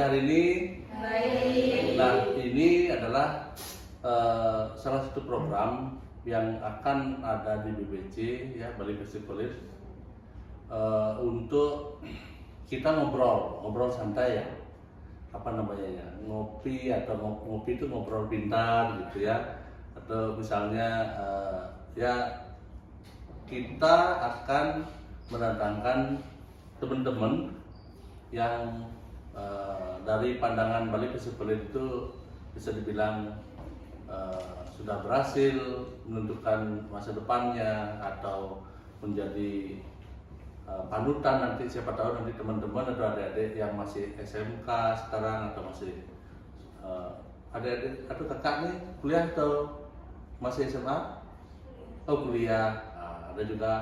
hari ini? Baik. Nah, ini adalah salah satu program yang akan ada di BBC ya, Bali Festival untuk kita ngobrol santai ya, apa namanya ya, ngopi atau ngopi itu ngobrol pintar gitu ya, atau misalnya ya kita akan mendatangkan teman-teman yang dari pandangan Bali Festival itu bisa dibilang sudah berhasil menentukan masa depannya atau menjadi panutan nanti, siapa tahu nanti teman-teman atau adik-adik yang masih SMK sekarang atau masih adik-adik atau kakak nih kuliah atau masih SMA? Oh kuliah. Nah, ada juga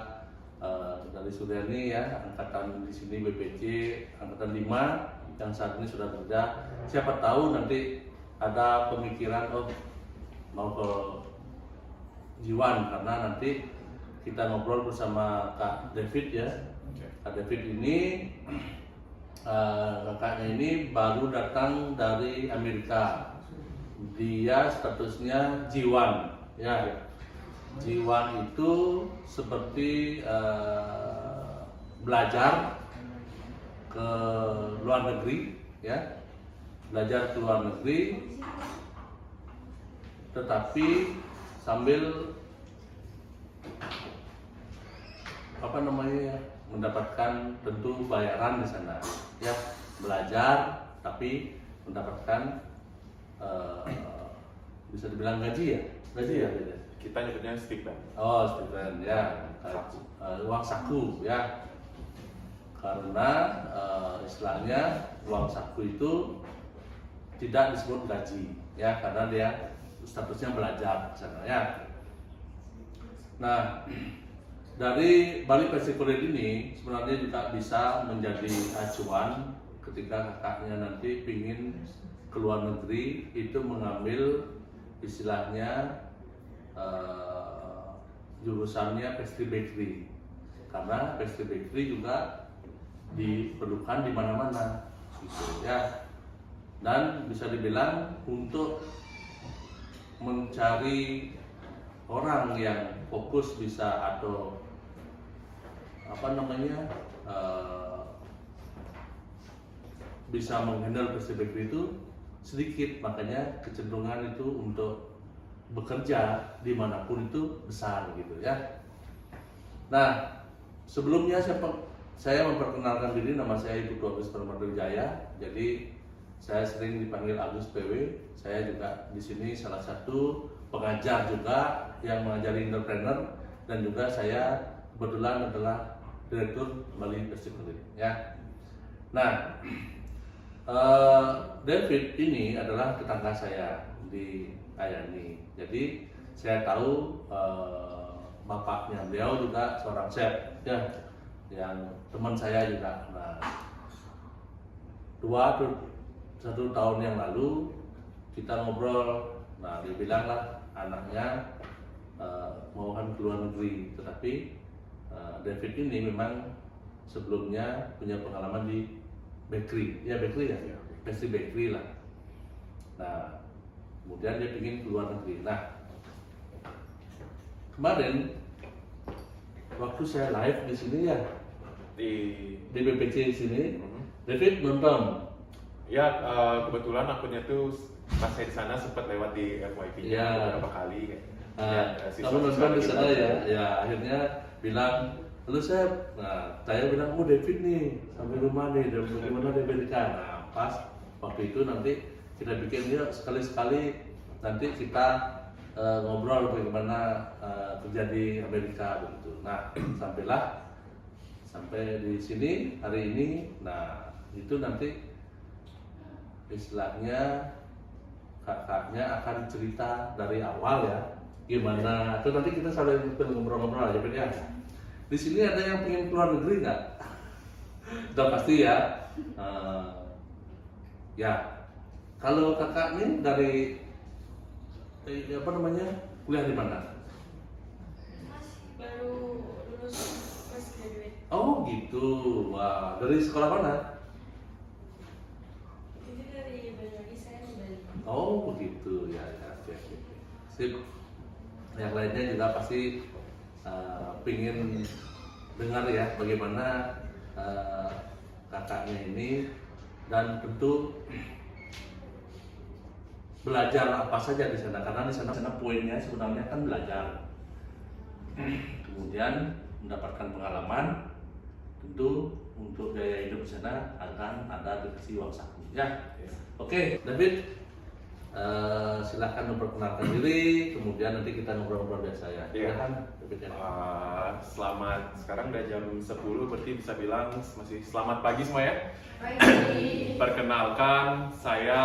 dari Suryani ya, angkatan di sini BPC angkatan 5 yang saat ini sudah kerja. Siapa tahu nanti ada pemikiran mau ke Jiwan, karena nanti kita ngobrol bersama Kak David ya. Kak David ini kakaknya ini baru datang dari Amerika. Dia statusnya Jiwan ya. Jiwan itu seperti belajar ke luar negeri ya, belajar ke luar negeri, tetapi sambil apa namanya ya, mendapatkan tentu bayaran di sana ya, belajar tapi mendapatkan bisa dibilang gaji ya. Kita nyebutnya stipend. Oh, stipend ya, uang saku ya. Karena istilahnya uang saku itu tidak disebut gaji ya, karena dia statusnya belajar sana ya. Nah, dari Bali Festival ini sebenarnya juga bisa menjadi acuan ketika kakaknya nanti pingin ke luar negeri, itu mengambil istilahnya jurusannya pastry bakery, karena pastry bakery juga diperlukan di mana-mana gitu ya. Dan bisa dibilang untuk mencari orang yang fokus bisa atau apa namanya bisa menghandle pastry bakery itu sedikit, makanya kecenderungan itu untuk bekerja dimanapun itu besar gitu ya. Nah, sebelumnya saya memperkenalkan diri, nama saya Ibu Agus Permadrijaya. Jadi saya sering dipanggil Agus PW. Saya juga di sini salah satu pengajar juga yang mengajari entrepreneur, dan juga saya kebetulan adalah direktur Bali Festival ya. Nah, David ini adalah tetangga saya di Ayani. Jadi saya tahu bapaknya beliau juga seorang chef ya, yang teman saya juga. Nah, 1 tahun yang lalu kita ngobrol. Nah, dia bilang lah anaknya mau kan ke luar negeri, tetapi David ini memang sebelumnya punya pengalaman di bakery ya, pastry bakery lah. Nah, kemudian dia ingin ke luar negeri. Nah, kemarin waktu saya live di sini ya, di BPC sini, David nonton. Ya, kebetulan akunnya tuh pas saya di sana sempat lewat di FYP Ya. beberapa kali. Kamu nonton di sana ya? Ya, akhirnya bilang, "Halo Chef." Nah, saya bilang, "Oh David nih, sampai rumah nih, dan bagaimana di Amerika?" Nah, pas waktu itu nanti kita bikin dia sekali-sekali nanti kita ngobrol bagaimana kerja di Amerika begitu. Nah, sampai di sini hari ini. Nah, itu nanti istilahnya kakaknya akan cerita dari awal ya, gimana. Itu nanti kita saling ngobrol-ngobrol aja ya. Di sini ada yang pengen keluar negeri nggak? Udah pasti ya. Ya, kalau kakak nih dari apa namanya, kuliah di mana? Baru lulus fresh graduate. Oh gitu, wah, dari sekolah mana? Ini Oh begitu ya, ya, oke, oke. Sip. Yang lainnya juga pasti pingin dengar ya bagaimana kakaknya ini, dan tentu belajar apa saja di sana, karena di sana poinnya sebenarnya kan belajar, kemudian mendapatkan pengalaman, tentu untuk biaya hidup di sana akan ada dikasih uang saku ya. Oke, David, silahkan memperkenalkan diri, kemudian nanti kita ngobrol-ngobrol biasa ya. Iya. Silakan, David ya. Selamat, sekarang udah jam 10, berarti bisa bilang masih selamat pagi semua ya. Pagi. Perkenalkan, saya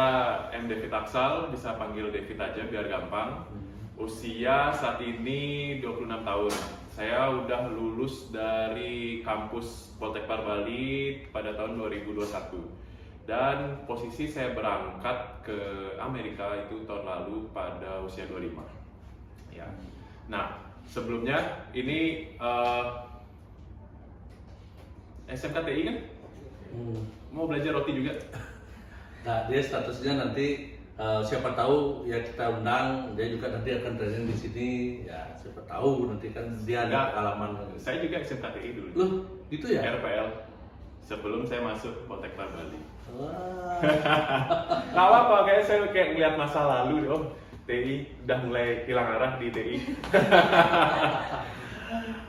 M. David Aksal, bisa panggil David aja biar gampang. Usia saat ini 26 tahun. Saya udah lulus dari kampus Poltekpar Bali pada tahun 2021. Dan posisi saya berangkat ke Amerika itu tahun lalu pada usia 25. Ya. Nah, sebelumnya ini SMKTI kan? Mau belajar roti juga? Nah, dia statusnya nanti siapa tahu ya kita undang, dia juga nanti akan training di sini ya, siapa tahu nanti kan dia ada Enggak. pengalaman. Saya juga SMKTI dulu. Loh, gitu ya? RPL. Sebelum saya masuk Poltekpar Bali. Wah. Gak apa-apa, kayak saya kayak ngeliat masa lalu, oh TI udah mulai hilang arah di TI.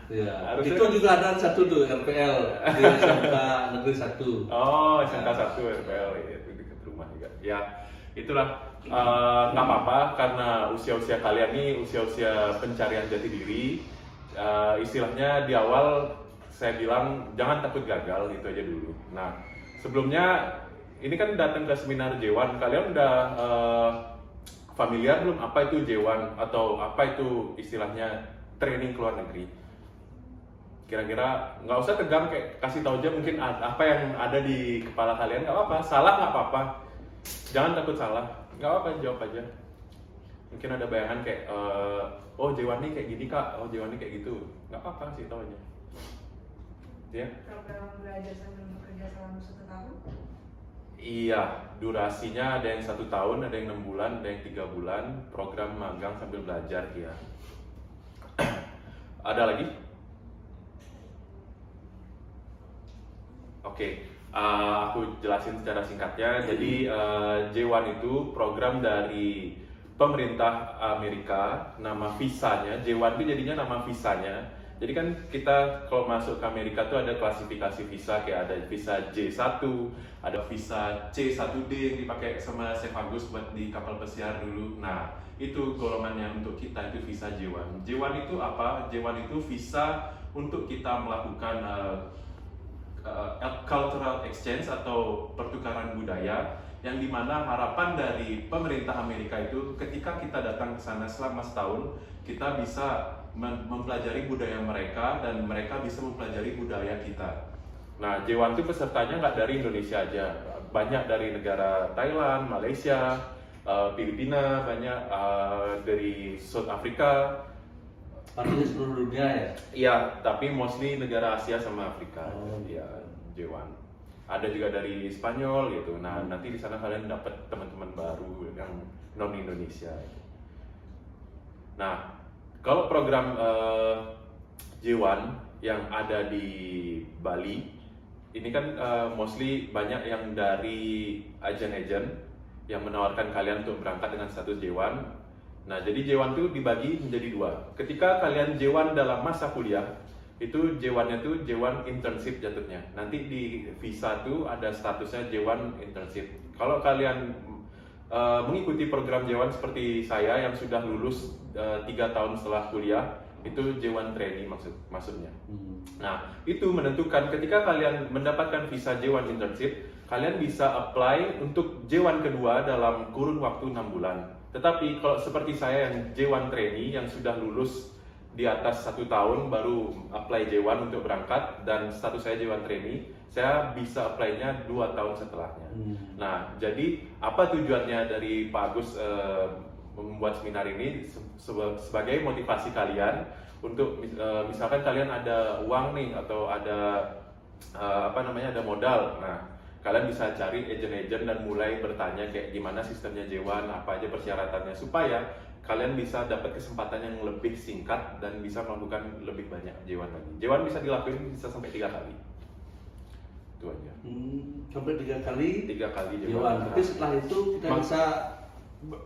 Ya, Harusnya itu kan- juga ada satu tuh RPL di SMK Negeri 1. Oh, SMK 1 RPL, ya, itu dekat rumah juga. Ya, itulah nggak apa-apa karena usia-usia kalian nih usia-usia pencarian jati diri. Istilahnya di awal saya bilang jangan takut gagal, itu aja dulu. Nah, sebelumnya ini kan datang ke seminar J1, kalian udah familiar belum apa itu J1 atau apa itu istilahnya training ke luar negeri? Kira-kira nggak usah tegang, kayak kasih tahu aja mungkin apa yang ada di kepala kalian, nggak apa-apa, salah nggak apa-apa, jangan takut salah, nggak apa-apa, jawab aja. Mungkin ada bayangan kayak oh J1 nih kayak gini kak, oh J1 nih kayak gitu, nggak apa-apa, kasih tahu aja. Ya. Program belajar sambil bekerja selama 1 tahun. Iya, durasinya ada yang 1 tahun, ada yang 6 bulan, ada yang 3 bulan. Program magang sambil belajar ya. Ada lagi? Oke, aku jelasin secara singkatnya. Jadi J1 itu program dari pemerintah Amerika, nama visanya. J1 itu jadinya nama visanya. Jadi kan kita kalau masuk ke Amerika tuh ada klasifikasi visa, kayak ada visa J1, ada visa C1D yang dipakai sama Chef Agus buat di kapal pesiar dulu. Nah, itu golongannya untuk kita itu visa J1. J1 itu apa? J1 itu visa untuk kita melakukan cultural exchange atau pertukaran budaya, yang dimana harapan dari pemerintah Amerika itu ketika kita datang ke sana selama setahun, kita bisa mempelajari budaya mereka dan mereka bisa mempelajari budaya kita. Nah, J1 itu pesertanya nggak dari Indonesia aja, banyak dari negara Thailand, Malaysia, Filipina, banyak dari South Africa. Artinya seluruh dunia ya? Iya, tapi mostly negara Asia sama Afrika. Oh. Iya, J1. Ada juga dari Spanyol gitu. Nah, nanti di sana kalian dapat teman-teman baru yang non Indonesia. Nah, kalau program J1 yang ada di Bali, ini kan mostly banyak yang dari agen-agen yang menawarkan kalian untuk berangkat dengan status J1. Nah, jadi J1 itu dibagi menjadi 2. Ketika kalian J1 dalam masa kuliah, itu J1-nya itu J1 internship jatuhnya. Nanti di visa itu ada statusnya J1 internship. Kalau kalian mengikuti program J1 seperti saya yang sudah lulus 3 tahun setelah kuliah, itu J1 trainee maksudnya. Nah, itu menentukan ketika kalian mendapatkan visa J1 internship, kalian bisa apply untuk J1 kedua dalam kurun waktu 6 bulan. Tetapi kalau seperti saya yang J1 trainee yang sudah lulus di atas 1 tahun baru apply J1 untuk berangkat, dan status saya J1 trainee, saya bisa apply-nya 2 tahun setelahnya. Nah, jadi apa tujuannya dari Pak Agus membuat seminar ini? Sebagai motivasi kalian untuk misalkan kalian ada uang nih atau ada ada modal. Nah, kalian bisa cari agent-agent dan mulai bertanya kayak gimana sistemnya J1, apa aja persyaratannya supaya kalian bisa dapat kesempatan yang lebih singkat dan bisa melakukan lebih banyak J1 lagi. J1 bisa dilakuin bisa sampai 3 kali. Itu aja. Sampai 3 kali 3 kali J1. Tapi setelah itu kita bisa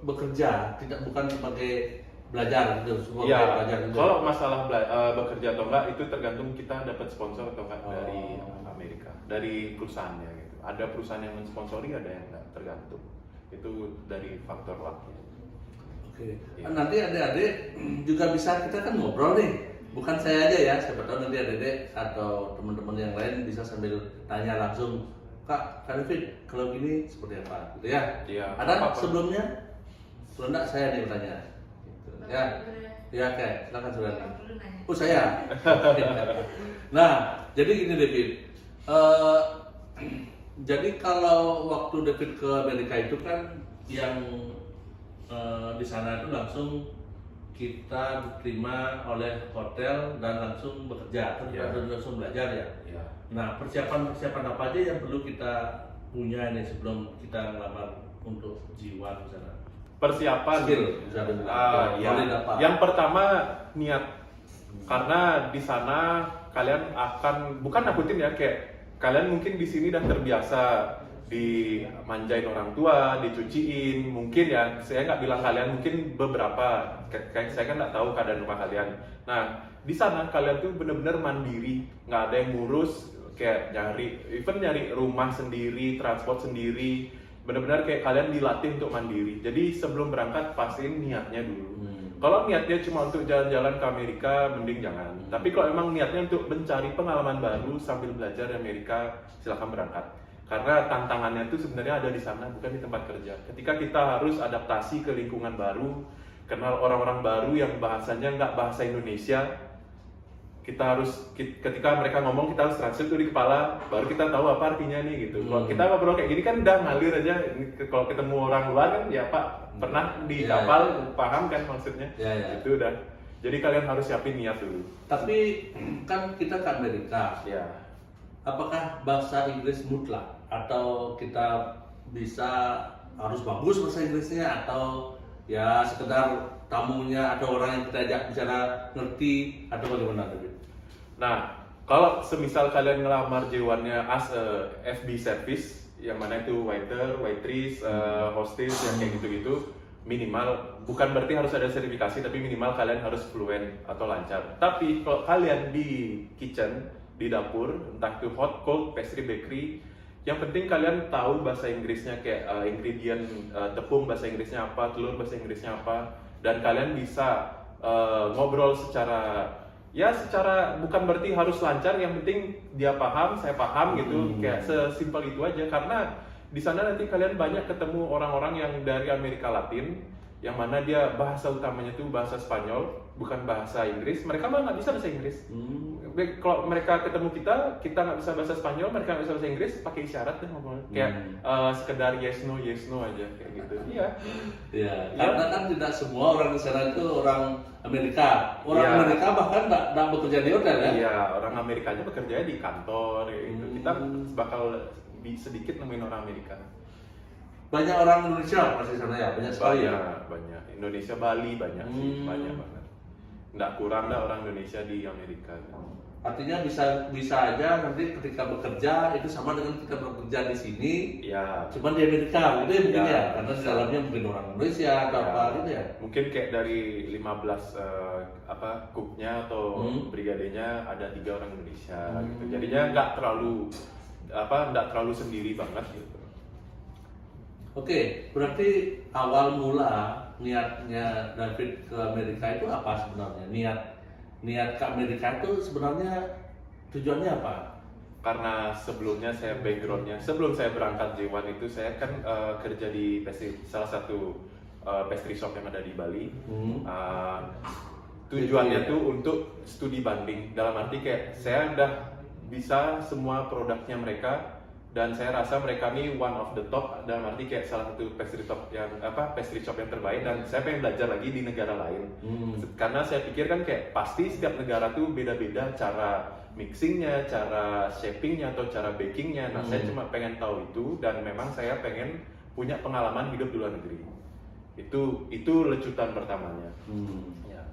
bekerja, bukan sebagai belajar gitu, sebagai Ya, belajar gitu. kalau masalah bekerja atau enggak itu tergantung kita dapat sponsor atau enggak dari Amerika, dari perusahaannya gitu. Ada perusahaan yang mensponsori, ada yang enggak, tergantung. Itu dari faktor lucknya. Oke. Ya. Nanti adik-adik juga bisa, kita kan ngobrol nih. Bukan saya aja ya, siapa tahu nanti adik-adik atau teman-teman yang lain bisa sambil tanya langsung, Kak David, kalau gini seperti apa? Gitu ya. Iya, Ada apa-apa. sebelumnya? Kalau enggak saya nih bertanya. Gitu. Ya. Ya, oke. Silakan saudara. Dulu nanya. Oh saya. Nah, jadi gini David. Jadi kalau waktu David ke Amerika itu kan yang di sana itu langsung kita diterima oleh hotel dan langsung bekerja, terus Ya. langsung belajar ya. Ya. Nah, persiapan apa aja yang perlu kita punya ini sebelum kita ngelamar untuk J1 di sana? Persiapan. Skill, bisa dibilang. Ya. Boleh dapat. Yang pertama niat. Karena di sana kalian akan bukan nakutin ya, kayak kalian mungkin di sini udah terbiasa dimanjain orang tua, dicuciin, mungkin ya. Saya nggak bilang kalian, mungkin beberapa. Kayak saya kan nggak tahu keadaan rumah kalian. Nah, di sana kalian tuh bener-bener mandiri, nggak ada yang ngurus, kayak nyari rumah sendiri, transport sendiri. Benar-benar kayak kalian dilatih untuk mandiri. Jadi sebelum berangkat pastiin niatnya dulu. Kalau niatnya cuma untuk jalan-jalan ke Amerika, mending jangan. Tapi kalau emang niatnya untuk mencari pengalaman baru sambil belajar di Amerika, silakan berangkat. Karena tantangannya itu sebenarnya ada di sana, bukan di tempat kerja. Ketika kita harus adaptasi ke lingkungan baru, kenal orang-orang baru yang bahasanya nggak bahasa Indonesia, kita harus, ketika mereka ngomong kita harus translate tuh di kepala, baru kita tahu apa artinya nih gitu. Kalau kita ngobrol kayak gini kan udah ngalir aja. Kalau ketemu orang luar kan ya Pak pernah di kapal, paham kan maksudnya? Ya. Itu udah. Jadi kalian harus siapin niat dulu. Tapi kan kita ke Amerika. Ya. Apakah bahasa Inggris mutlak atau kita bisa harus bagus bahasa Inggrisnya atau ya sekedar tamunya atau orang yang kita ajak bicara ngerti atau bagaimana David? Nah, kalau semisal kalian ngelamar J1-nya as a FB service, yang mana itu waiter, waitress, hostess, yang kayak gitu-gitu, minimal, bukan berarti harus ada sertifikasi, tapi minimal kalian harus fluent atau lancar. Tapi kalau kalian di kitchen, di dapur, entah itu hot, cold, pastry, bakery, yang penting kalian tahu bahasa Inggrisnya, kayak ingredient tepung bahasa Inggrisnya apa, telur bahasa Inggrisnya apa, dan kalian bisa ngobrol secara bukan berarti harus lancar, yang penting dia paham, saya paham gitu, kayak sesimpel itu aja. Karena di sana nanti kalian banyak ketemu orang-orang yang dari Amerika Latin, yang mana dia bahasa utamanya tuh bahasa Spanyol, bukan bahasa Inggris. Mereka malah nggak bisa bahasa Inggris. Kalau mereka ketemu kita nggak bisa bahasa Spanyol, mereka nggak bisa bahasa Inggris, pakai isyarat deh ngomong. Kayak sekedar yes no aja kayak gitu. Iya. Ya, karena kan tidak semua orang di sana itu orang Amerika. Orang Amerika bahkan nggak bekerja di hotel ya. Iya, orang Amerikanya bekerja di kantor kayak gitu. Kita bakal sedikit nemuin orang Amerika. Banyak orang Indonesia pasti sana ya, banyak sekali ya. Banyak. Indonesia, Bali banyak sih, banyak banget. Nggak kurang orang Indonesia di Amerika. Artinya bisa aja nanti ketika bekerja itu sama dengan kita bekerja di sini. Ya. Cuman di Amerika gitu ya mungkin Ya, ya, karena di dalamnya mungkin orang Indonesia atau apa gitu ya. Mungkin kayak dari 15 cooknya atau brigadenya ada 3 orang Indonesia gitu. Jadinya nggak terlalu sendiri banget gitu. Oke, berarti awal mula niatnya David ke Amerika itu apa sebenarnya? Niat ke Amerika itu sebenarnya tujuannya apa? Karena sebelumnya saya backgroundnya, sebelum saya berangkat J1 itu saya kan kerja di salah satu pastry shop yang ada di Bali. Tujuannya tuh untuk studi banding, dalam arti kayak saya udah bisa semua produknya mereka dan saya rasa mereka nih one of the top, dalam arti kayak salah satu pastry shop yang terbaik, dan saya pengen belajar lagi di negara lain. Karena saya pikir kan kayak pasti setiap negara tuh beda-beda cara mixingnya, cara shapingnya atau cara bakingnya. Nah saya cuma pengen tahu itu, dan memang saya pengen punya pengalaman hidup di luar negeri. Itu lecutan pertamanya. Ya.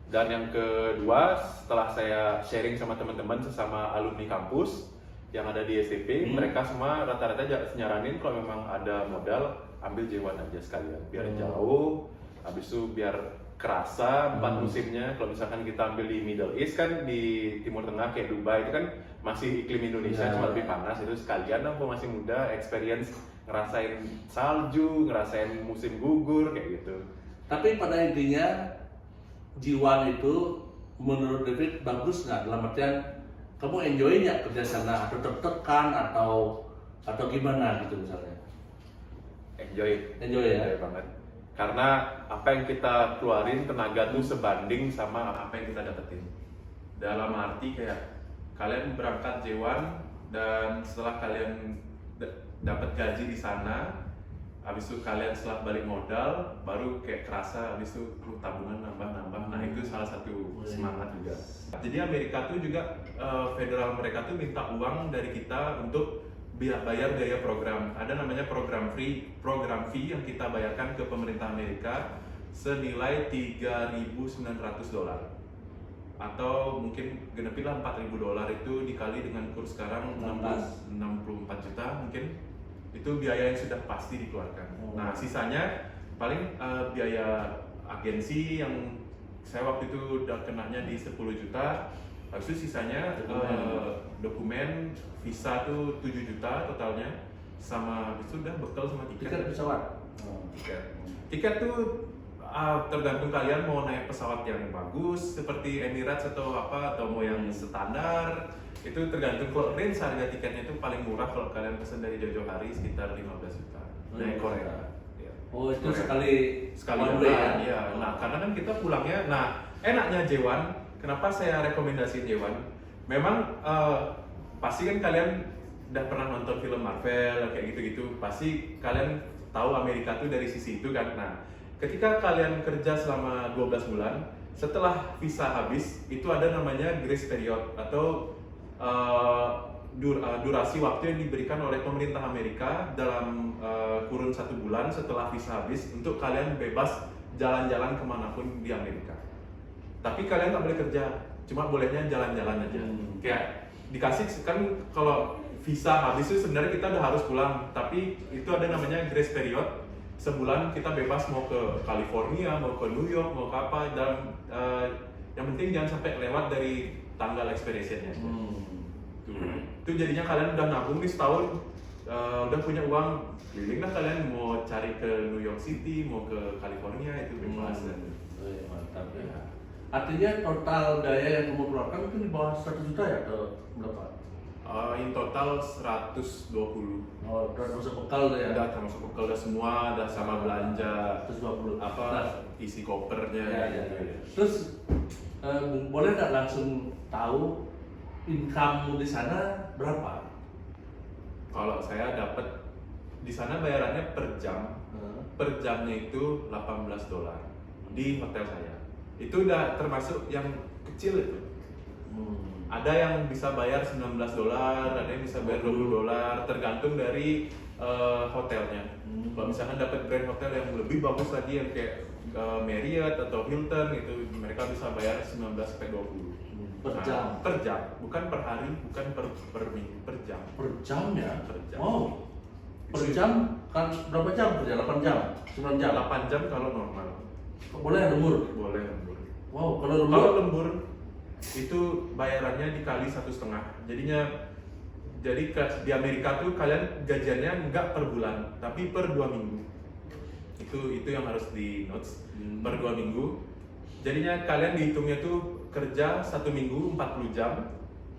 Dan yang kedua, setelah saya sharing sama teman-teman sesama alumni kampus yang ada di STP, mereka semua rata-rata nyaranin kalau memang ada modal, ambil J1 aja sekalian, biar jauh, habis itu biar kerasa 4 musimnya. Kalau misalkan kita ambil di Middle East kan, di Timur Tengah kayak Dubai itu kan masih iklim Indonesia, cuma lebih panas. Itu sekalian aku masih muda, experience ngerasain salju, ngerasain musim gugur kayak gitu. Tapi pada intinya J1 itu menurut David bagus nggak? Dalam artian kamu enjoy nggak kerja sana, atau tertekan atau gimana gitu misalnya? Enjoy ya? banget. Karena apa yang kita keluarin tenaga tuh sebanding sama apa yang kita dapetin. Dalam arti kayak kalian berangkat J1 dan setelah kalian dapat gaji di sana, habis itu kalian setelah balik modal baru kayak kerasa, habis itu tabungan nambah. Nah itu salah satu semangat juga. Jadi Amerika tuh juga federal mereka tuh minta uang dari kita untuk bayar biaya program. Ada namanya program fee yang kita bayarkan ke pemerintah Amerika senilai $3.900, atau mungkin genepin lah $4.000 itu dikali dengan kurs sekarang 64 juta mungkin. Itu biaya yang sudah pasti dikeluarkan. Nah sisanya paling biaya agensi yang saya waktu itu udah kenanya di 10 juta. Habis itu sisanya dokumen visa tuh 7 juta totalnya, sama habis itu udah bekal sama tiket pesawat. Tiket tuh tergantung kalian mau naik pesawat yang bagus seperti Emirates atau apa, atau mau yang standar. Itu tergantung. Kalau range harga tiketnya itu paling murah kalau kalian pesan dari jauh-jauh hari sekitar 15 juta naik Korea. Ya. Oh itu Korea. sekali one way ya? Ya. Nah karena kan kita pulangnya, nah enaknya J1, kenapa saya rekomendasiin J1? Memang pasti kan kalian udah pernah nonton film Marvel kayak gitu-gitu, pasti kalian tahu Amerika tuh dari sisi itu kan. Nah ketika kalian kerja selama 12 bulan, setelah visa habis itu ada namanya grace period atau durasi waktu yang diberikan oleh pemerintah Amerika dalam kurun 1 bulan setelah visa habis untuk kalian bebas jalan-jalan kemanapun di Amerika. Tapi kalian nggak boleh kerja, cuma bolehnya jalan-jalan aja. Kayak dikasih kan, kalau visa habis itu sebenarnya kita udah harus pulang, tapi itu ada namanya grace period. Sebulan kita bebas mau ke California, mau ke New York, mau ke apa, dan yang penting jangan sampai lewat dari tanggal expiration-nya. Itu jadinya kalian udah nabung nih setahun, udah punya uang, keliling lah kalian mau cari ke New York City, mau ke California, itu bebas. Mantap ya. Artinya total daya yang kamu keluarkan mungkin di bawah 100 juta ya atau berapa? In total 120. Oh, udah masuk bekal ya? Udah termasuk bekal, udah semua, udah sama belanja 120. apa, isi kopernya. Ya. Terus boleh nggak langsung tahu income di sana berapa? Kalau saya dapat di sana bayarannya per jam. Per jamnya itu $18 di hotel saya. Itu udah termasuk yang kecil itu. Ada yang bisa bayar $19, ada yang bisa bayar $20, tergantung dari hotelnya. Kalau misalkan dapat brand hotel yang lebih bagus lagi, yang kayak Marriott atau Hilton, itu mereka bisa bayar 19-20 per jam. Per jam, bukan per hari, bukan per minggu, per jam. Per jam ya? Per jam. Oh, per jam kan berapa jam kerja? 8 jam? 9 jam? 8 jam kalau normal. Boleh lembur? Boleh lembur. Wow, kalau lembur? Kalau lembur itu bayarannya dikali 1,5. Jadinya, jadi di Amerika tuh kalian gajiannya nggak per bulan, tapi per 2 minggu. Itu yang harus di notes, per 2 minggu. Jadinya kalian dihitungnya tuh kerja 1 minggu 40 jam,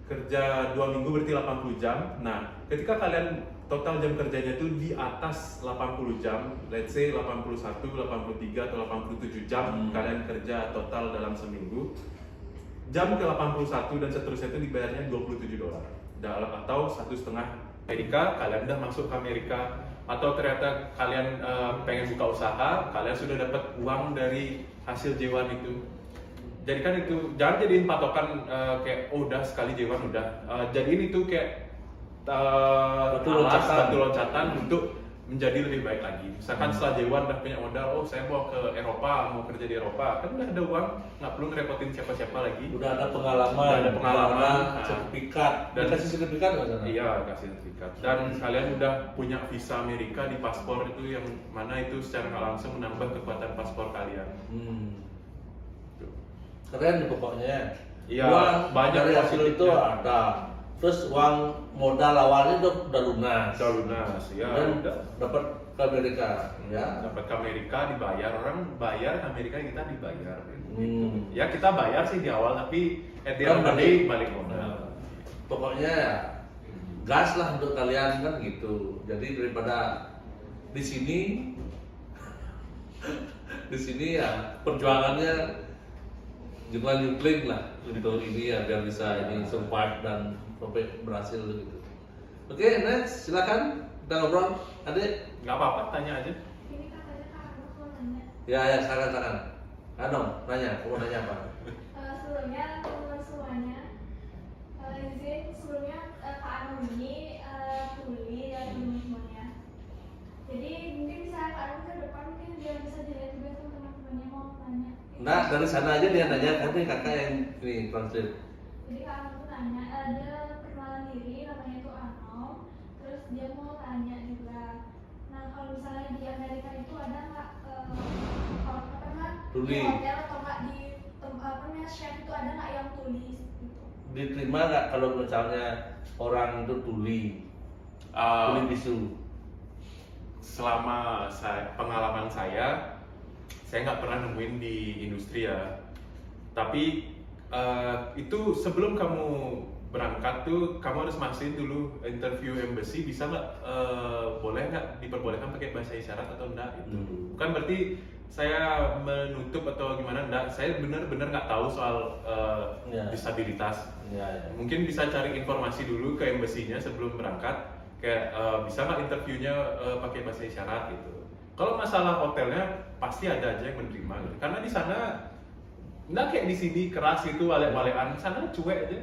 kerja 2 minggu berarti 80 jam. Nah, ketika kalian total jam kerjanya tuh di atas 80 jam, let's say 81, 83 atau 87 jam kalian kerja total dalam seminggu. Jam ke 81 dan seterusnya itu dibayarnya $27 atau 1,5 Amerika, kalian udah masuk ke Amerika, atau ternyata kalian pengen buka usaha, kalian sudah dapat uang dari hasil J1 itu. Jadikan itu, jangan jadiin patokan kayak oh udah sekali J1 udah. Jadiin itu kayak batu loncatan untuk menjadi lebih baik lagi. Misalkan setelah J1 udah punya modal, oh saya mau ke Eropa, mau kerja di Eropa, kan udah ada uang, nggak perlu ngerepotin siapa-siapa lagi. Udah ada pengalaman, Udah ada pengalaman, sertifikat, dan kasih sertifikat nggak sana? Iya, kasih sertifikat. Dan kalian udah punya visa Amerika di paspor itu, yang mana itu secara nggak langsung menambah kekuatan paspor kalian. Tuh. Keren pokoknya. Iya, Uang banyak dari hasil itu positifnya. ada. Terus uang modal awalnya udah lunas. Udah lunas, ya. Dan Udah. dapat ke Amerika, ya. Dapat ke Amerika dibayar, orang bayar ke Amerika, kita dibayar. Hmm. Ya kita bayar sih di awal, tapi at the Kan end of the day balik modal. Nah, pokoknya gas lah untuk kalian kan gitu. Jadi daripada di sini di sini ya perjuangannya nyukling lah untuk ini ya biar bisa ini survive dan sampai berhasil gitu. Oke, next silakan kita ngobrol. Adik, Nggak apa-apa, tanya aja. Ini katanya Kak Anok mau nanya. ya silakan. Ano, nanya, kamu nanya apa? Sebelumnya teman semuanya, izin sebelumnya Kak Anok ini tuli dan teman-temannya. Jadi mungkin bisa Kak Anok ke depan mungkin biar bisa dilihat juga tuh teman-temannya mau nanya. Nah, dari sana aja dia nanya, nanti kakak yang ini translate. Jadi Kak Anok tuh nanya, ada perkenalan diri namanya tuh Anok, terus dia mau tanya juga. Nah kalau misalnya di Amerika itu ada nggak apa namanya Tuli. di hotel atau nggak di apa namanya chef itu ada nggak yang tulis gitu? Diterima nggak kalau misalnya orang itu tuli bisu? Selama pengalaman saya nggak pernah nemuin di industri ya. Tapi itu sebelum kamu berangkat tuh kamu harus mastiin dulu interview embassy, bisa nggak boleh nggak diperbolehkan pakai bahasa isyarat atau enggak itu. Bukan berarti saya menutup atau gimana, enggak. Saya benar-benar nggak tahu soal disabilitas. Ya. Mungkin bisa cari informasi dulu ke embassy-nya sebelum berangkat, kayak bisa nggak interviewnya pakai bahasa isyarat gitu. Kalau masalah hotelnya pasti ada aja yang menerima gitu. Karena di sana nggak kayak di sini keras itu walek-walekan, sana cuek aja.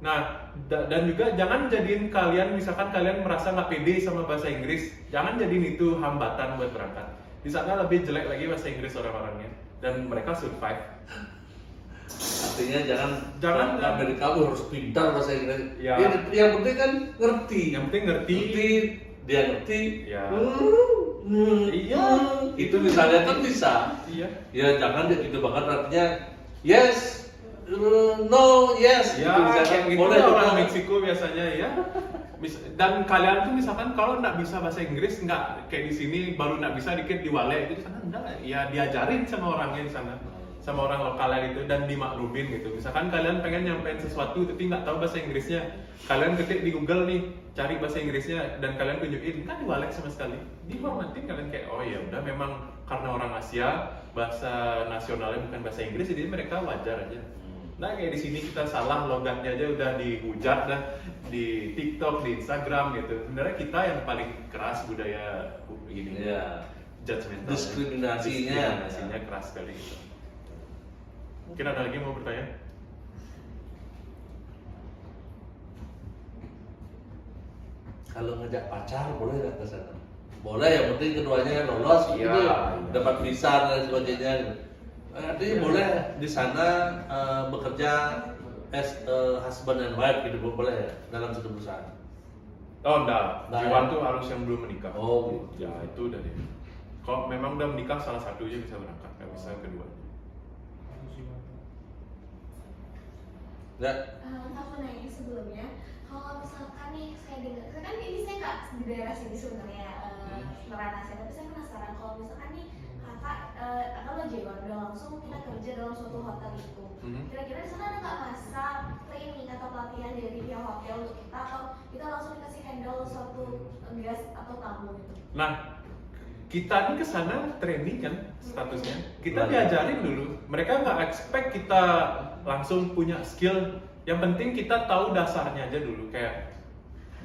Nah, dan juga jangan jadiin kalian, misalkan kalian merasa nggak pede sama bahasa Inggris, jangan jadiin itu hambatan buat berangkat. Di sana lebih jelek lagi bahasa Inggris orang-orangnya, dan mereka survive. Artinya jangan Amerika harus pintar bahasa Inggris. Ya. Yang penting kan ngerti. Yang penting ngerti. Dia ngerti. Ya. Iya. Itu misalnya kan bisa. Iya. Ya jangan dia gitu banget, artinya yes, no, yes. Ya, gitu, kayak gitu boleh lah orang juga. Meksiko biasanya ya. Dan kalian tuh misalkan kalau nggak bisa bahasa Inggris, nggak kayak di sini baru nggak bisa dikit diwale itu, di sana enggak, ya diajarin sama orangnya di sana, sama orang lokalnya gitu, dan dimaklumin gitu. Misalkan kalian pengen nyampein sesuatu tapi nggak tahu bahasa Inggrisnya, kalian ketik di Google nih, cari bahasa Inggrisnya dan kalian tunjukin, kan diwalek sama sekali. Dihormatin kalian kayak oh ya udah, memang karena orang Asia bahasa nasionalnya bukan bahasa Inggris, jadi mereka wajar aja. Nah kayak di sini kita salah logatnya aja udah dihujat dah di TikTok, di Instagram gitu. Sebenarnya kita yang paling keras budaya ini. Iya. Judgmental. Diskriminasinya. Keras sekali gitu. Mungkin ada lagi yang mau bertanya? Kalau ngajak pacar boleh nggak ke sana? Boleh, yang penting keduanya lolos, Iya, gitu, iya. dapat visa dan sebagainya. Artinya boleh di sana bekerja as husband and wife gitu, boleh ya, dalam satu perusahaan. Oh enggak, Enggak, Jiwan ya? tuh harus yang belum menikah. Oh, gitu. Ya itu udah deh. Kalau memang udah menikah salah satunya bisa berangkat, nggak bisa kedua. Ya, Aku nanya sebelumnya, kalau misalkan nih saya dengar, kan ini saya nggak di daerah sini sebenarnya, Neranasi, tapi saya penasaran kalau misalkan nih kakak lo J1 udah langsung kita kerja dalam suatu hotel itu, kira-kira di sana ada nggak masa training atau pelatihan dari pihak hotel untuk kita, atau kita langsung dikasih handle suatu guest atau tamu gitu? Nah, kita nih kesana training kan statusnya, kita Belajar. diajarin dulu. Mereka nggak expect kita langsung punya skill. Yang penting kita tahu dasarnya aja dulu, kayak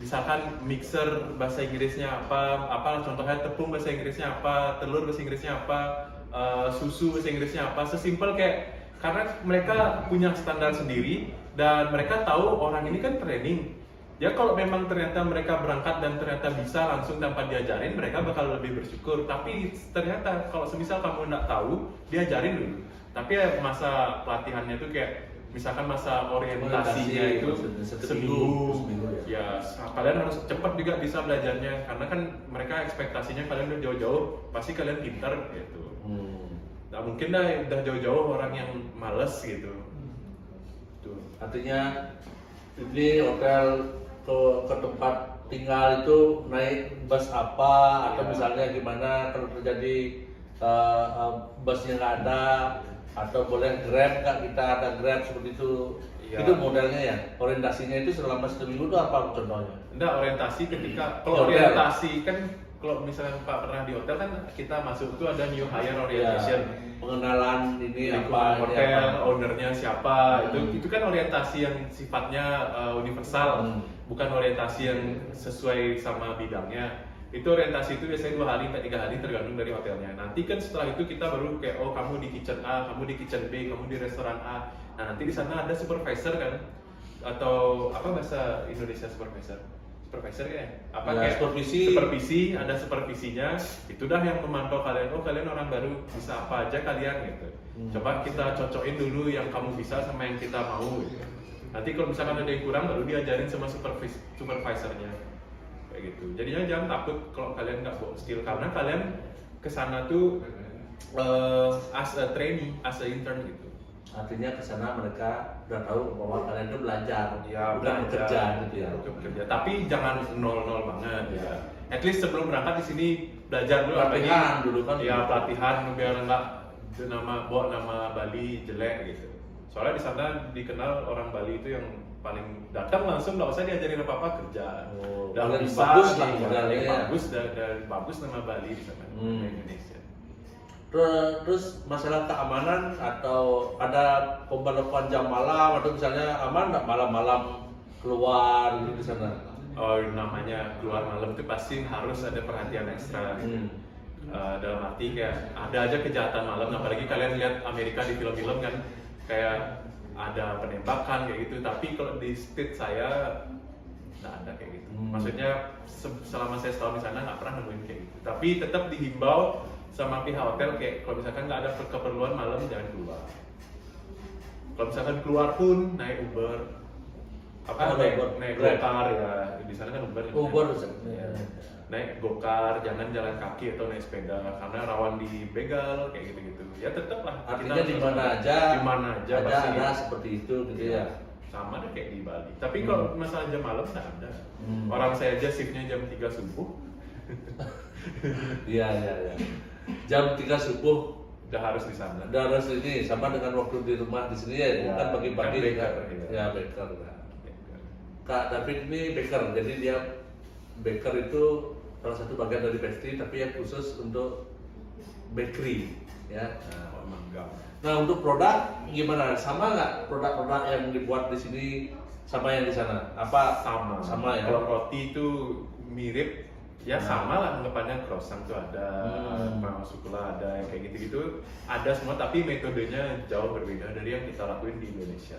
misalkan mixer bahasa Inggrisnya apa contohnya tepung bahasa Inggrisnya apa, telur bahasa Inggrisnya apa, susu bahasa Inggrisnya apa, sesimpel kayak karena mereka punya standar sendiri dan mereka tahu orang ini kan training. Ya kalau memang ternyata mereka berangkat dan ternyata bisa langsung tanpa diajarin, mereka bakal lebih bersyukur. Tapi ternyata kalau semisal kamu nggak tahu, diajarin dulu. Tapi ya masa pelatihannya itu kayak misalkan masa orientasinya itu seminggu, ya kalian harus cepat juga bisa belajarnya karena kan mereka ekspektasinya kalian udah jauh-jauh pasti kalian pintar gitu. Nggak mungkin udah jauh-jauh orang yang males gitu. Tuh. Artinya ini hotel ke tempat tinggal itu naik bus apa atau Iya. misalnya gimana kalau terjadi busnya nggak ada atau boleh grab nggak, kita ada grab seperti itu. Iya. Itu modelnya ya, orientasinya itu selama seminggu itu apa contohnya? Enggak, orientasi ketika Di kalau hotel. orientasi kan kalau misalnya Pak pernah di hotel kan kita masuk tuh ada new hire orientation. Ya, pengenalan ini Lingkungan apa, ini hotel, apa. ownernya siapa, itu kan orientasi yang sifatnya universal, bukan orientasi yang sesuai sama bidangnya. Itu orientasi itu biasanya 2 hari sampai 3 hari tergantung dari hotelnya. Nanti kan setelah itu kita baru kayak oh kamu di kitchen A, kamu di kitchen B, kamu di restoran A. Nah nanti di sana ada supervisor kan, atau apa bahasa Indonesia supervisor? Supervisor ya? Apa Ya, kayak supervisi. ada supervisinya. Itu dah yang memantau kalian. Oh kalian orang baru bisa apa aja kalian gitu. Coba kita cocokin dulu yang kamu bisa sama yang kita mau. Gitu. Nanti kalau misalkan ada yang kurang baru diajarin sama supervisornya. Kayak gitu. Jadinya jangan takut kalau kalian nggak bawa skill karena kalian kesana tuh as a trainee, as a intern gitu. Artinya ke sana mereka udah tahu bahwa kalian itu belajar, Ya, bukan bekerja gitu ya. Untuk bekerja. Tapi jangan nol banget ya. At least sebelum berangkat di sini belajar dulu apa Pelatihan ini. dulu kan. Ya pelatihan biar nggak bawa nama Bali jelek gitu. Soalnya di sana dikenal orang Bali itu yang paling datang langsung nggak usah diajarin apa kerja. Oh, Dan paling bisa bagus lah nih, modalnya yang ya. bagus dan bagus nama Bali di sana di Indonesia. Terus masalah keamanan atau ada pemberlakuan jam malam atau misalnya aman nggak malam-malam keluar gitu di sana? Oh namanya keluar malam itu pasti harus ada perhatian ekstra. Dalam arti kayak ada aja kejahatan malam, apalagi kalian lihat Amerika di film-film kan kayak ada penembakan kayak gitu. Tapi kalau di state saya nggak ada kayak gitu. Maksudnya selama saya setahun di sana nggak pernah nemuin kayak gitu. Tapi tetap dihimbau sama pihak hotel kayak kalau misalkan nggak ada keperluan malam jangan keluar. Kalau misalkan keluar pun naik Uber. Oh, Naik Grab. Gokar ya di sana kan Uber. Uber Ya. Naik Gokar, jangan jalan kaki atau naik sepeda karena rawan dibegal kayak gitu-gitu. Ya tetap lah. Artinya di mana aja, ada seperti itu gitu ya. Sama deh kayak di Bali. Tapi kalau masalah jam malam nggak ada. Orang saya aja shiftnya jam 3 subuh. Iya. Jam 3 subuh Udah harus di sana. udah harus ini sama dengan waktu di rumah di sini ya, Ya, bukan pagi-pagi kan baker, kan. ya. Ya baker. Kak David ini baker, jadi dia baker itu salah satu bagian dari pastry tapi yang khusus untuk bakery ya. Nah untuk produk gimana? Sama nggak produk-produk yang dibuat di sini sama yang di sana? Apa sama ya? Kalau roti itu mirip, ya sama lah anggapannya croissant tuh ada, mau sukla ada, yang kayak gitu-gitu ada semua. Tapi metodenya jauh berbeda dari yang kita lakuin di Indonesia.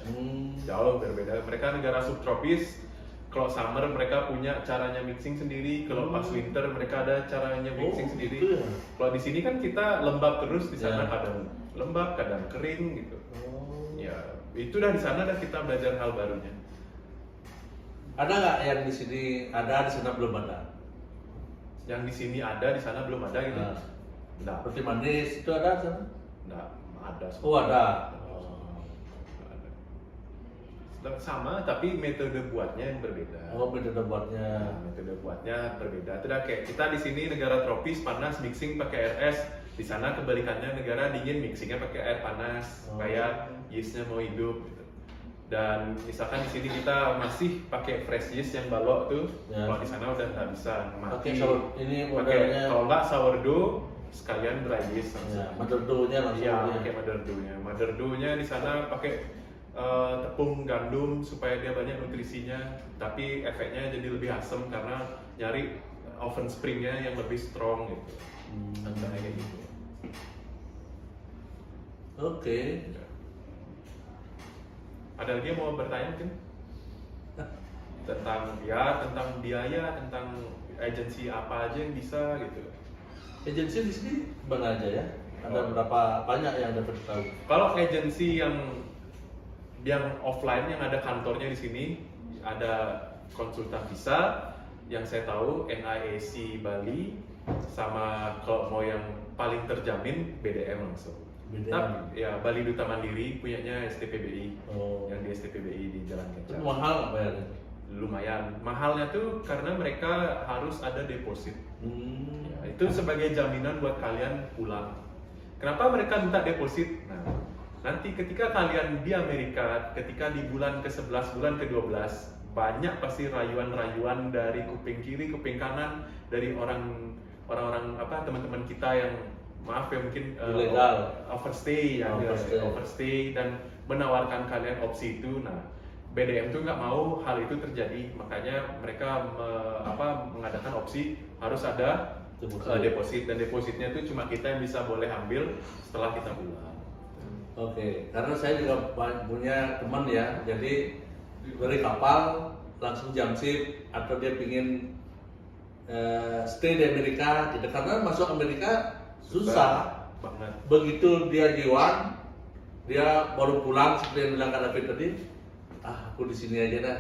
Jauh berbeda. Mereka negara subtropis. Kalau summer mereka punya caranya mixing sendiri. Kalau pas winter mereka ada caranya mixing sendiri. Gitu ya? Kalau di sini kan kita lembab terus, di sana Ya. kadang lembab, kadang kering gitu. Ya, itu dah di sana dah kita belajar hal barunya. Ada nggak yang di sini ada, di sana belum ada? Yang di sini ada, di sana belum ada gitu. Nah. Nggak, Roti manis itu ada di sana? nggak ada. Oh ada. Nggak ada. Sama, tapi metode buatnya yang berbeda. Oh metode buatnya. Nah, metode buatnya berbeda. Itu dah kayak kita di sini negara tropis panas mixing pakai air es. Di sana kebalikannya negara dingin mixingnya pakai air panas supaya yeastnya mau hidup. Gitu. Dan misalkan di sini kita masih pakai fresh yeast yang balok tuh, Ya. kalau di sana udah nggak bisa Pakai mati. ini Pakai modelnya. kalau nggak sourdough sekalian dry yeast Ya, langsung. mother dough-nya langsung. Iya, ya. pakai mother dough-nya. Mother dough-nya di sana pakai tepung gandum supaya dia banyak nutrisinya, tapi efeknya jadi lebih asam karena nyari oven springnya yang lebih strong gitu. Contohnya kayak gitu. Oke. Ada lagi yang mau bertanya mungkin? Tentang biaya, tentang agensi apa aja yang bisa gitu. Agensi di sini mana aja ya? Ada berapa banyak yang dapat tahu? Kalau agensi yang offline yang ada kantornya di sini, ada konsultan visa yang saya tahu NIAC Bali, sama kalau mau yang paling terjamin BDM langsung. BDM. Tapi ya Bali Duta Mandiri punyanya STPBI, Oh. yang di STPBI di Jalan Itu Kecap. mahal nggak bayarnya? Lumayan mahalnya tuh karena mereka harus ada deposit. Ya, itu sebagai jaminan buat kalian pulang. Kenapa mereka minta deposit? Nah, nanti ketika kalian di Amerika, ketika di bulan ke-11, bulan ke-12, banyak pasti rayuan-rayuan dari kuping kiri, kuping kanan, dari orang-orang teman-teman kita yang maaf ya mungkin Ilegal. overstay overstay dan menawarkan kalian opsi itu. Nah, BDM tuh nggak mau hal itu terjadi, makanya mereka mengadakan opsi harus ada deposit, dan depositnya itu cuma kita yang bisa boleh ambil setelah kita pulang. Oke, karena saya juga punya teman ya, jadi dari kapal langsung jam shift atau dia pingin stay di Amerika, gitu. Karena masuk Amerika susah banget. Begitu dia jiwan, dia baru pulang seperti yang bilang Kak David tadi, aku di sini aja dah.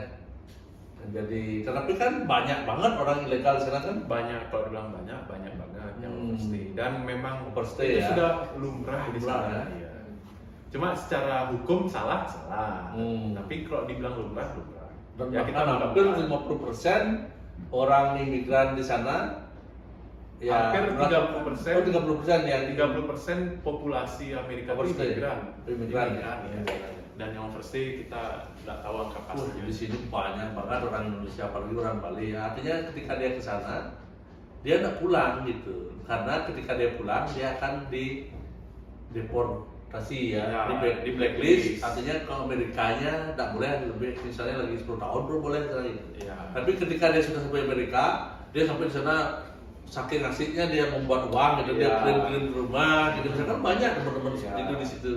Jadi, tetapi kan banyak banget orang ilegal di sana kan. Banyak, kalau bilang banyak banget yang overstay, dan memang Overstay itu ya. sudah lumrah di Lumrah, sana. ya. Ya. Cuma secara hukum salah, Hmm. tapi kalau dibilang lumrah. Dan Ya, bahkan kita hampir mudah-mudahan. 50% orang imigran di sana Hampir 30%. 30% yang 30% populasi Amerika itu Overstay. imigran, ya. ya. Dan yang overstay kita nggak tahu angka pastinya. Di sini banyak banget orang Indonesia, apalagi orang Bali. Artinya ketika dia ke sana, dia nggak pulang gitu. Karena ketika dia pulang, dia akan di deportasi ya, Ya, di blacklist. Artinya ke Amerikanya nggak boleh lebih, misalnya lagi 10 tahun baru boleh ke sana gitu. Ya. Tapi ketika dia sudah sampai Amerika, dia sampai di sana saking asiknya dia membuat uang gitu, dia Ya. kirim ke rumah gitu. Misalkan banyak teman-teman Ya. seperti itu di situ.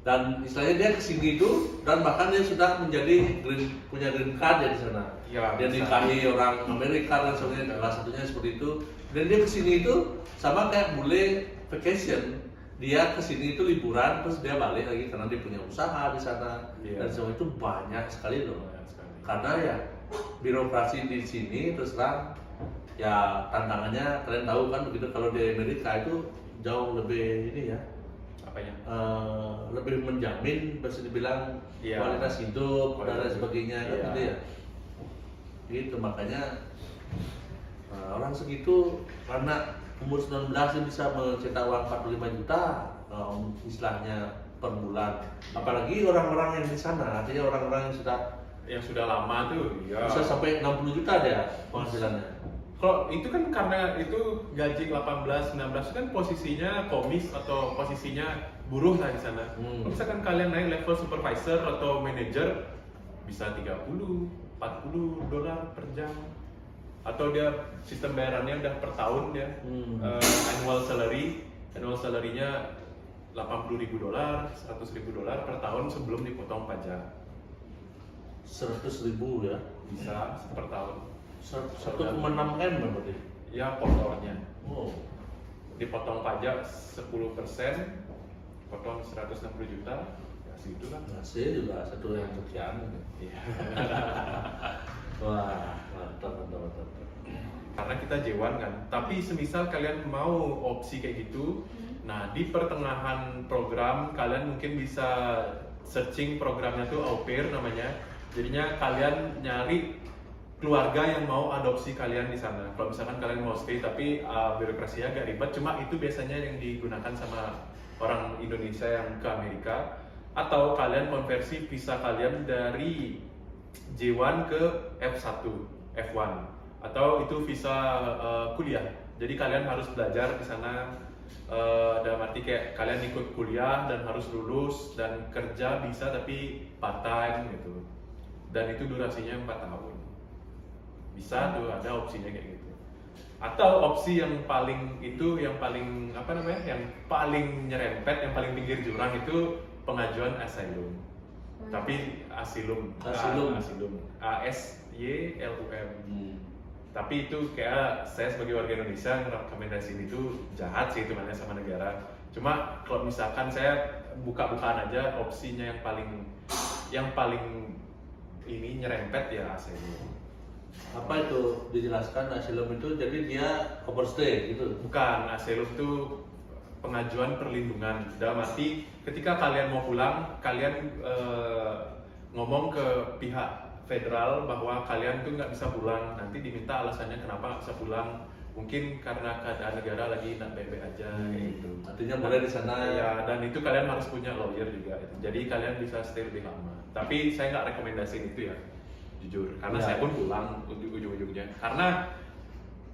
Dan istilahnya dia kesini itu, dan bahkan dia sudah menjadi punya green card ya di sana. Ya, Dia bisa. nikahi orang Amerika dan sebagainya, salah satunya seperti itu. Dan dia kesini itu sama kayak bule vacation. Dia kesini itu liburan, terus dia balik lagi karena dia punya usaha di sana. Iya. Dan semua itu banyak sekali loh. Banyak sekali. Karena ya birokrasi di sini terus terang ya tantangannya kalian tahu kan begitu, kalau di Amerika itu jauh lebih ini ya. Apanya? Lebih menjamin bisa dibilang Iya. kualitas hidup dan lain sebagainya kan Iya. gitu ya. Gitu makanya orang segitu karena umur 19 dia bisa mencetak uang 45 juta istilahnya per bulan. Apalagi orang-orang yang di sana, artinya orang-orang yang sudah lama tuh, ya. bisa sampai 60 juta dia penghasilannya. Kalau itu kan karena itu gaji 18, 19 kan posisinya komis atau posisinya buruh lah di sana. Kalau misalkan kalian naik level supervisor atau manager bisa 30, 40 dolar per jam. Atau dia sistem bayarannya udah per tahun ya. Annual salary-nya 80.000 dolar, 100.000 dolar per tahun sebelum dipotong pajak. 100.000 ya. Bisa per tahun. 1,6 M berarti. Ya, kotornya. Oh. Dipotong pajak 10%, potong 160 juta, ya segitu lah. Nasi juga 1 yang sekian. Iya. Wah, mantap. Karena kita J1 kan. Tapi semisal kalian mau opsi kayak gitu, nah di pertengahan program kalian mungkin bisa searching programnya tuh au pair namanya. Jadinya kalian nyari keluarga yang mau adopsi kalian di sana. Kalau misalkan kalian mau stay tapi birokrasinya agak ribet, cuma itu biasanya yang digunakan sama orang Indonesia yang ke Amerika. Atau kalian konversi visa kalian dari J1 ke F1, F1, atau itu visa kuliah. Jadi kalian harus belajar di sana dalam arti kayak kalian ikut kuliah dan harus lulus dan kerja bisa tapi part time gitu. Dan itu durasinya 4 tahun. Bisa tuh ada opsinya kayak gitu. Atau opsi yang paling apa namanya? Yang paling nyerempet, yang paling pinggir jurang itu pengajuan asylum. Tapi asilum. ASYLUM. Tapi itu kayak saya sebagai warga Indonesia ngerekomendasiin itu jahat sih hitungannya sama negara. Cuma kalau misalkan saya buka-bukaan aja opsinya yang paling ini nyerempet ya asilum. Apa itu dijelaskan asilum itu? Jadi dia overstay gitu. Bukan, asilum itu pengajuan perlindungan. Dalam arti ketika kalian mau pulang, kalian ngomong ke pihak federal bahwa kalian tuh nggak bisa pulang, nanti diminta alasannya kenapa nggak bisa pulang, mungkin karena keadaan negara lagi nak baik-baik aja gitu. Artinya boleh di sana ya, dan itu kalian harus punya lawyer juga gitu. Jadi kalian bisa stay lebih lama. Tapi saya nggak rekomendasiin itu ya, jujur, karena Ya. saya pun pulang ujung-ujungnya karena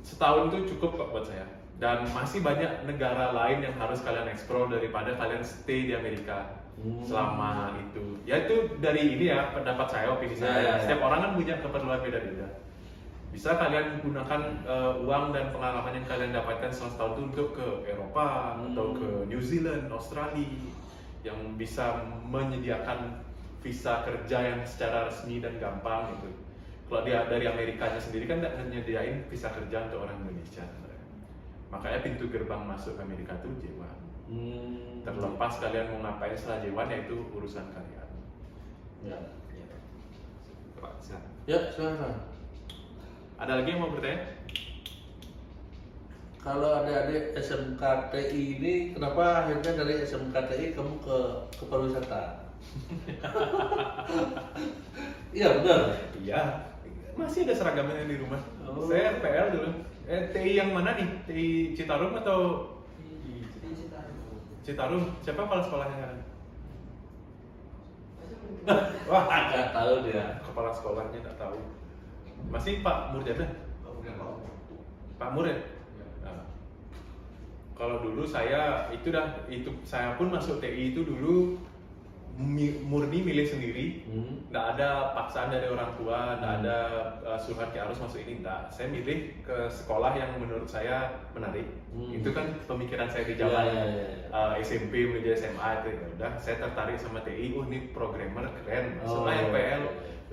setahun itu cukup kok buat saya. Dan masih banyak negara lain yang harus kalian explore daripada kalian stay di Amerika selama itu. Ya itu dari ini ya pendapat saya, opini saya. Ya. Setiap orang kan punya keperluan beda-beda. Bisa kalian gunakan uang dan pengalaman yang kalian dapatkan selama setahun itu untuk ke Eropa atau ke New Zealand, Australia yang bisa menyediakan visa kerja yang secara resmi dan gampang gitu. Kalau dia dari Amerikanya sendiri kan tidak menyediain visa kerja untuk orang Indonesia. Makanya pintu gerbang masuk ke Amerika itu J1. Terlepas kalian mau ngapain setelah J1 ya itu urusan kalian. Ya. Pak, silakan. Ya, silakan. Ada lagi yang mau bertanya? Kalau adik-adik SMKTI ini, kenapa akhirnya dari SMKTI kamu ke pariwisata? Iya benar. Iya, masih ada seragamnya di rumah. Oh. Saya PL dulu. TI yang mana nih? TI Citarum atau Citarum? Siapa kepala sekolahnya sekarang? Wah, Nggak tahu dia. kepala sekolahnya nggak tahu. Masih Pak Murjana? Pak Mur ya? Nah, kalau dulu saya itu saya pun masuk TI itu dulu murni milih sendiri, nggak ada paksaan dari orang tua, nggak ada suruhan kayak harus masuk ini, nggak. Saya milih ke sekolah yang menurut saya menarik. Itu kan pemikiran saya di zaman SMP menuju SMA itu. Ya udah, saya tertarik sama TI. Oh ini programmer keren, masuklah MPL.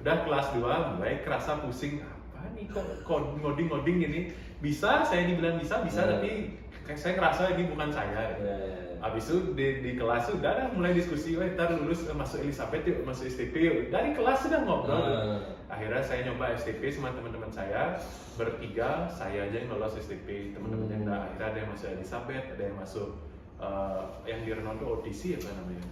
Udah kelas 2 mulai kerasa pusing, apa nih kok ngoding ini bisa, saya dibilang bisa tapi kayak saya ngerasa ini bukan saya. Abis itu di kelas udah mulai diskusi, ntar lulus masuk Elizabeth yuk, masuk STP yuk. Dari kelas sudah ngobrol. Akhirnya saya nyoba STP sama teman-teman saya bertiga, saya aja yang lolos STP, teman-temannya enggak. Akhirnya ada yang masuk Elizabeth, ada yang masuk yang di Renon audisi apa namanya.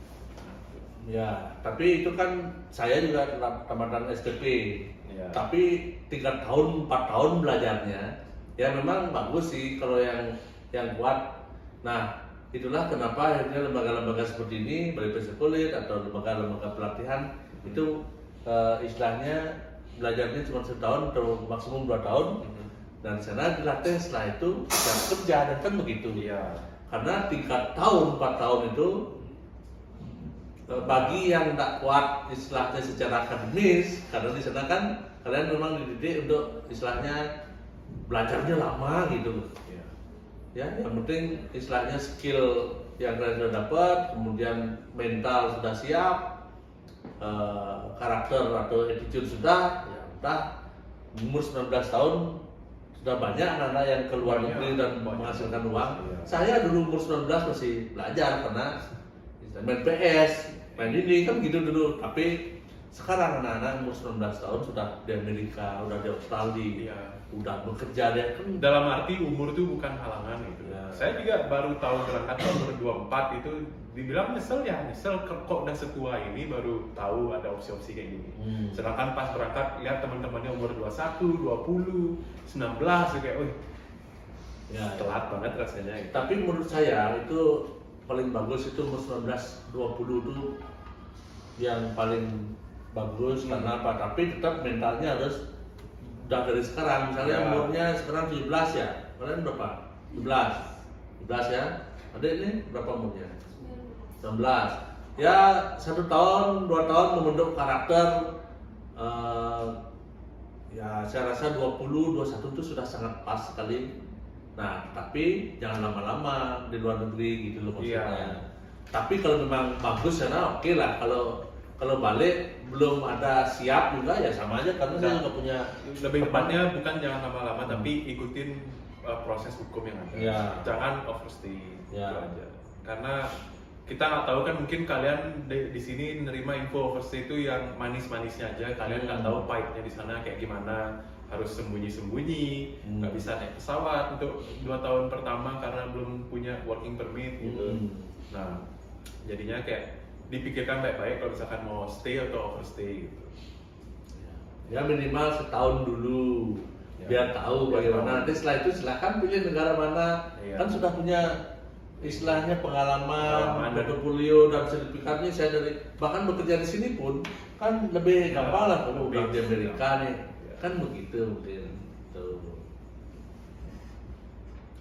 Ya, tapi itu kan saya juga tamatan STP. Ya. Tapi 3 tahun, 4 tahun belajarnya, ya memang bagus sih kalau yang kuat. Nah, itulah kenapa akhirnya lembaga-lembaga seperti ini, Balai Kulit atau lembaga-lembaga pelatihan itu istilahnya belajarnya cuma setahun atau maksimum 2 tahun, dan di sana dilatih, setelah itu yang kerja, dan kan begitu. Iya. Karena 3 tahun, 4 tahun itu bagi yang tak kuat istilahnya secara akademis, karena di sana kan kalian memang dididik untuk istilahnya belajarnya lama gitu. Ya, yang penting istilahnya skill yang kalian sudah dapat, kemudian mental sudah siap, karakter atau attitude sudah, ya udah umur 19 tahun sudah banyak anak-anak yang keluar negeri dan menghasilkan uang. Saya dulu umur 19 masih belajar karena main PS, main ini kan gitu dulu. Tapi sekarang anak-anak umur 19 tahun sudah di Amerika, udah di Australia, udah bekerja deh. Dalam arti umur itu bukan halangan gitu. Ya. Saya juga baru tahu berangkat tahun 24 itu dibilang nyesel kok udah setua ini baru tahu ada opsi-opsi kayak gini. Sedangkan pas berangkat lihat teman-temannya umur 21, 20, 19 kayak Ya, telat banget rasanya gitu. Tapi menurut saya itu paling bagus itu umur 19, 20 itu yang paling bagus. Karena apa? Tapi tetap mentalnya harus udah dari sekarang. Misalnya umurnya sekarang 17 ya, kalian berapa? 17 ya. Ada ini berapa umurnya? 19. Ya 1 tahun, 2 tahun membentuk karakter. Ya saya rasa 20, 21 itu sudah sangat pas sekali. Nah, tapi jangan lama-lama di luar negeri gitu loh maksudnya. Iya. Tapi kalau memang bagus sana oke lah. Kalau balik belum ada siap juga ya sama aja karena saya juga punya Lebih teman. tepatnya bukan jangan lama-lama, tapi ikutin proses hukum yang ada. Ya. Jangan overstay Ya. itu aja. Karena kita nggak tahu kan, mungkin kalian di sini nerima info overstay itu yang manis-manisnya aja. Kalian nggak tahu pahitnya di sana kayak gimana. Harus sembunyi-sembunyi, nggak bisa naik pesawat untuk 2 tahun pertama karena belum punya working permit gitu. Nah, jadinya kayak dipikirkan baik-baik kalau misalkan mau stay atau overstay gitu. Ya minimal setahun dulu Ya. biar tahu Biar bagaimana. tahu. Nanti setelah itu silakan pilih negara mana. Iya. Kan sudah punya istilahnya pengalaman, Pengalaman dan- portofolio dan sertifikatnya. Saya dari bahkan bekerja di sini pun kan lebih Ya, gampang lah kalau lebih udah di Amerika nih. Ya. Kan begitu mungkin. Tuh.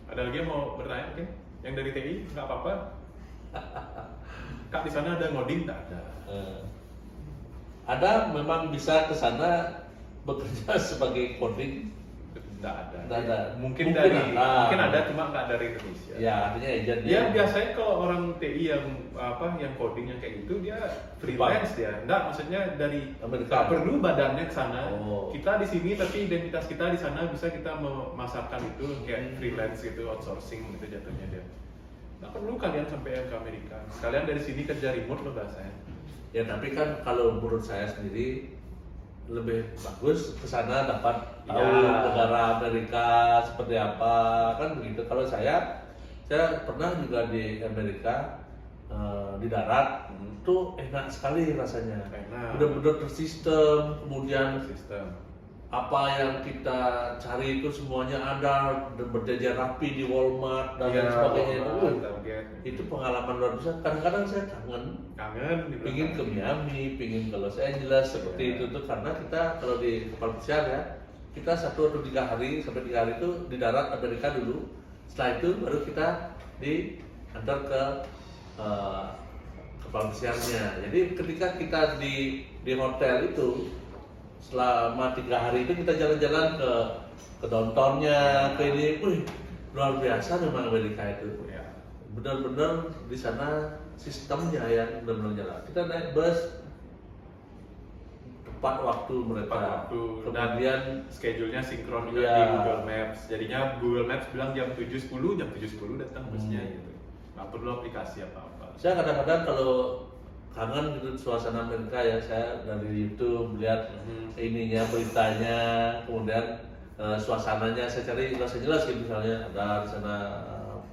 Ada lagi yang mau bertanya mungkin? Yang dari TI nggak apa-apa. Kak di sana ada ngoding nggak ada? Eh, ada memang bisa ke sana bekerja sebagai coding. Nggak ada. Nggak ada. Mungkin ada. mungkin ada cuma nggak dari Indonesia. Ya artinya agentnya. Ya biasanya kalau orang TI yang yang coding yang kayak gitu dia freelance dia. Enggak, maksudnya dari Amerika. nggak perlu badannya ke sana. Oh. Kita di sini tapi identitas kita di sana bisa kita memasarkan itu kayak freelance gitu, outsourcing gitu jatuhnya dia. Nggak perlu kalian sampai yang ke Amerika. Sekalian dari sini kerja remote loh bahasanya. Ya tapi kan kalau menurut saya sendiri lebih bagus ke sana dapat tahu Ya. negara Amerika seperti apa kan begitu. Kalau saya pernah juga di Amerika di darat itu enak sekali rasanya. Enak. Benar-benar tersistem, kemudian Sistem. apa yang kita cari itu semuanya ada dan berjajar rapi di Walmart dan lain sebagainya. Itu pengalaman luar biasa. Kadang-kadang saya kangen di pingin ke Miami, pingin ke Los Angeles seperti Iya. itu tuh karena kita kalau di kapal pesiar ya kita 1 atau 3 hari sampai 3 hari itu di darat Amerika dulu. Setelah itu baru kita diantar ke kapal pesiarnya. Jadi ketika kita di hotel itu selama 3 hari itu kita jalan-jalan ke downtownnya, ke ini, luar biasa memang Amerika itu. Ya. Benar-benar di sana sistemnya yang benar-benar jalan. Kita naik bus tepat waktu mereka. Tepat waktu. Kemudian Schedule-nya sinkron juga Iya. di Google Maps. Jadinya Google Maps bilang jam 7.10, jam 7.10 datang busnya gitu. Nggak perlu aplikasi apa-apa. saya kadang-kadang kalau kangen gitu suasana Amerika ya saya dari YouTube lihat ininya beritanya, kemudian suasananya saya cari Los Angeles gitu misalnya ada di sana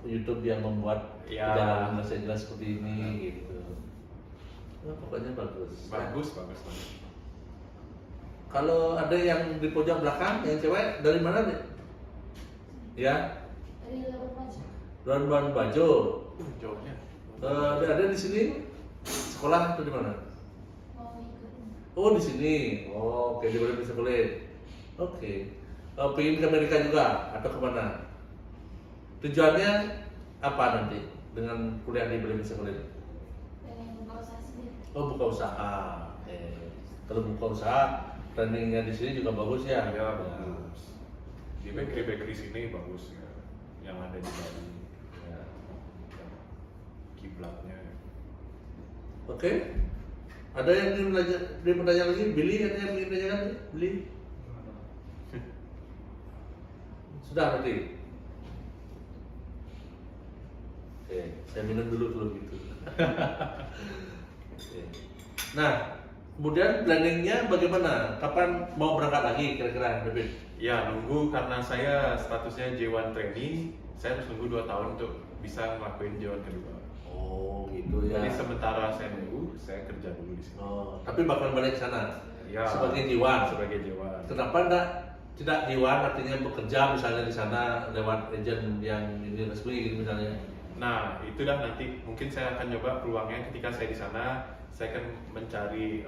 YouTube yang membuat Ya. perjalanan Los Angeles seperti ini gitu. Nah, pokoknya bagus. Bagus, bagus. Kalau ada yang di pojok belakang, yang cewek dari mana nih? Ya, Dari Labuan Bajo. Labuan Bajo. Jauhnya. Ada di sini sekolah atau di mana? Mau ikut. Oh di sini. Oh, oke di Bali bisa kuliah. Oke. Pengen ke Amerika juga atau kemana? Tujuannya apa nanti dengan kuliah di Bali bisa kuliah? Pengen buka usaha sendiri. Oh buka usaha. Oke. Kalau buka usaha, trainingnya di sini juga bagus ya. Ya, bagus. Di bakery sini bagus ya. Yang ada di Bali. Ya. Kiblatnya. Oke. Ada yang ingin bertanya lagi? Billy ada yang ingin bertanya lagi? Billy? Sudah berarti? Oke, saya minum dulu kalau gitu. Oke. Nah, kemudian planningnya bagaimana? Kapan mau berangkat lagi kira-kira, David? Ya, nunggu karena saya statusnya J1 trainee, saya harus nunggu 2 tahun untuk bisa ngelakuin J1 kedua. Oh, gitu ya. Jadi sementara saya nunggu, saya kerja dulu di sini. Oh, tapi bakal balik ke sana Ya, sebagai jiwa. Sebagai J1. Kenapa tidak jiwa artinya bekerja misalnya di sana lewat agent yang ini resmi gitu misalnya? Nah, itu dah nanti mungkin saya akan coba peluangnya ketika saya di sana, saya akan mencari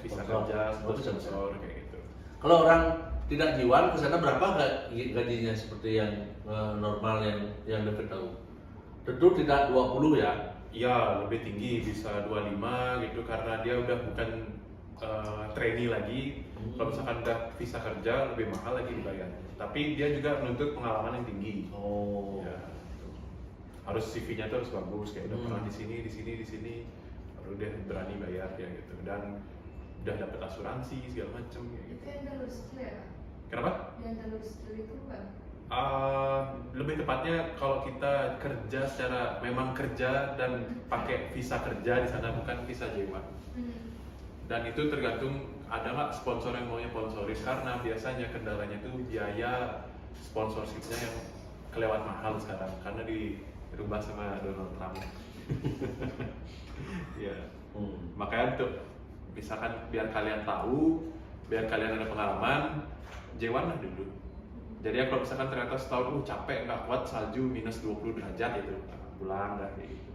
visa Sponsor. kerja, Oh, bisa. sponsor kayak gitu. Kalau orang tidak jiwa ke sana berapa gajinya seperti yang normal yang David tahu? Tentu tidak 20 ya. Iya, lebih tinggi, bisa 25 gitu karena dia udah bukan trainee lagi. Kalau misalkan udah visa kerja lebih mahal lagi dibayar. Tapi dia juga menuntut pengalaman yang tinggi. Oh. Ya, gitu. Harus CV-nya tuh harus bagus, kayak udah pernah di sini, baru dia berani bayar ya gitu. Dan udah dapat asuransi segala macem ya gitu. Itu yang jalur skill ya Kak? Kenapa? Yang jalur skill itu bukan? Lebih tepatnya kalau kita kerja secara memang kerja dan pakai visa kerja di sana, bukan visa J1. Dan itu tergantung ada nggak sponsor yang maunya sponsorin, karena biasanya kendalanya tuh biaya sponsorshipnya yang kelewat mahal sekarang karena dirubah sama Donald Trump. Ya, makanya untuk misalkan biar kalian tahu, biar kalian ada pengalaman, J1 lah dulu. Jadi ya kalau misalkan ternyata setahun capek nggak kuat salju minus 20 derajat itu pulang dah kayak gitu.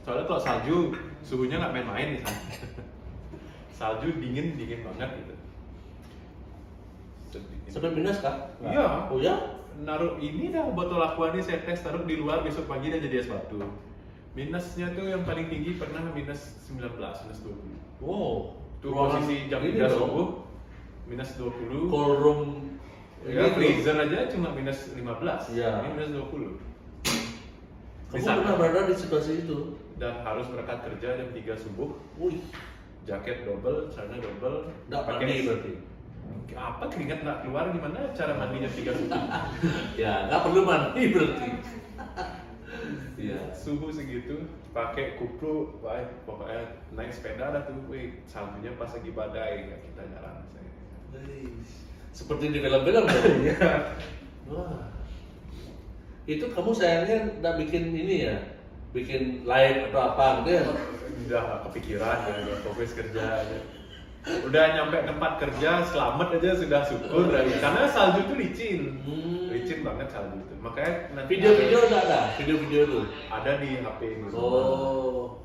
Soalnya kalau salju suhunya nggak main-main di sana. Salju dingin banget gitu. Sampai minus kah? Iya. Oh ya? Naruh ini dah botol aqua ini saya tes taruh di luar, besok pagi dia jadi es batu. Minusnya tuh yang paling tinggi pernah minus 19, minus 20. Wow. Itu posisi jam 3 subuh minus 20. Cold room. Ya, Gitu. freezer aja cuma minus 15. Iya. Ini minus 20. Kamu pernah berada di situasi itu? Dan harus berangkat kerja jam 3 subuh. Wih, Jaket double, celana double. nggak mandi berarti? Apa keringat nggak keluar, gimana cara mandi jam 3 subuh? Ya, nggak perlu mandi berarti. Iya. Suhu segitu, pakai kupluk, wah, pokoknya naik sepeda dah tuh, wih, saljunya pas lagi badai, nggak kita jalan saya. Seperti di film-film dong. Wah. Itu kamu sayangnya nggak bikin ini ya? Bikin live atau apa gitu ya? Udah nggak kepikiran, udah fokus kerja aja. Udah nyampe tempat kerja, selamat aja sudah syukur. Karena salju tuh licin, licin banget salju itu. Makanya nanti Video-video udah ada? Video-video itu? ada di HP ini. Oh.